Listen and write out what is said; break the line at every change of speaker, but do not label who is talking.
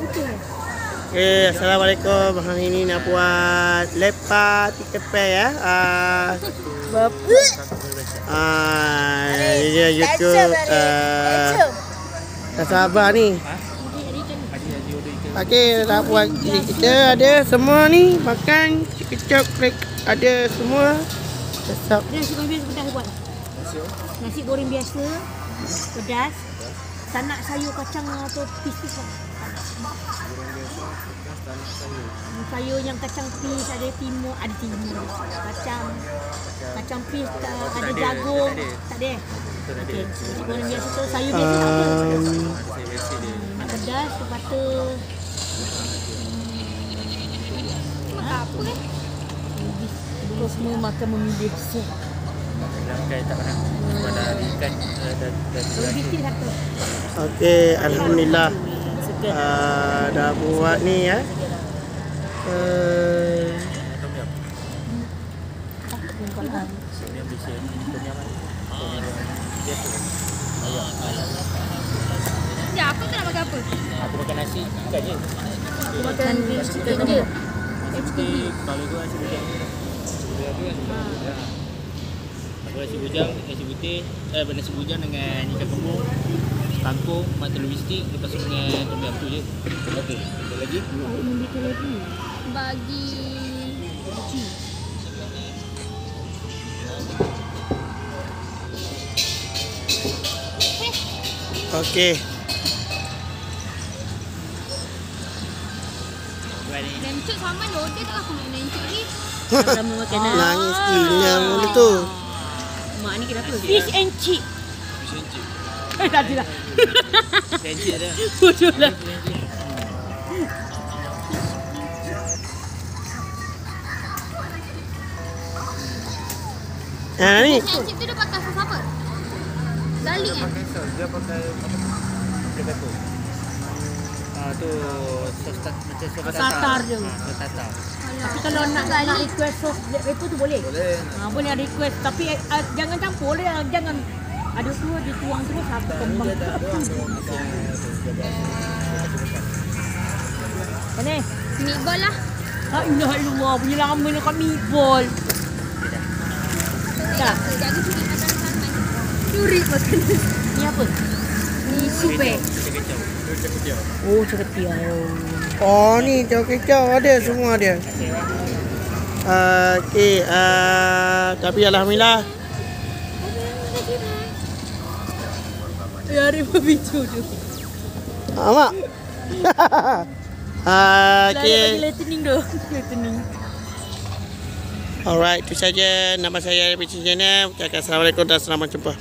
Okay, Assalamualaikum. Hari ini nak buat lepak tikepe ya. Ini dia YouTube. Tak sabar ni. Okey, nak buat kita ada semua ni makan kecap ada semua. Sedap.
Nasi goreng biasa pedas buat. Nasi goreng biasa pedas. Tak nak sayur kacang atau pis-pis lah. Sayur yang kacang pis, ada timun, kacang pis, ada jagung, tak ada. Okey, nasi goreng biasa tu sayur biasa tak ada. Nak pedas, butter. Apa eh? Semua makan memilih sup.
Langkai tak pernah pada ikan dan
Okey, alhamdulillah. Dah buat ni ya.
Ya, aku tak nak makan apa.
Aku makan nasi ikan je.
Aku makan chicken je.
Kalau tu nasi bujang. Aku nasi bujang, nasi putih, nasi bujang dengan ikan kembung, kangkung, mak telur bistik, lepas tu dengan tom yum tu je. Okey, ada lagi?
Bagi
Okey.
Lencuk sama order tak aku nak lencuk ni.
Sama makanan. Nangis gila mula tu.
Mak ni kenapa? Fish and chip.
Fish and chip.
Tak ada lah.
Fish and chip ada.
Bodoh lah.
Ni.
Fish and chip tu dia pakai sos apa? Garlic kan?
Dia pakai potato. Tu sos macam sos
Tartar je.
Sos tartar.
Tapi kalau nak request sos black pepper tu boleh?
Boleh.
Boleh request tapi jangan campur lah, jangan ada tu dia tuang terus apa kembang. Mana? Meatball lah. La ilaha illallah, punya lama nak kat meatball. Dah. Jaga curi makanan. Curi makanan. Ni apa? Ni sup eh. Oh, caketiau.
Oh ni kecau ada semua dia. Okey, tapi alhamdulillah.
Ya, hari berbicu tu.
Mak. Okey.
Lightening tu. Lightening.
Alright, itu saja nama saya Richie Channel. Assalamualaikum dan selamat jumpa.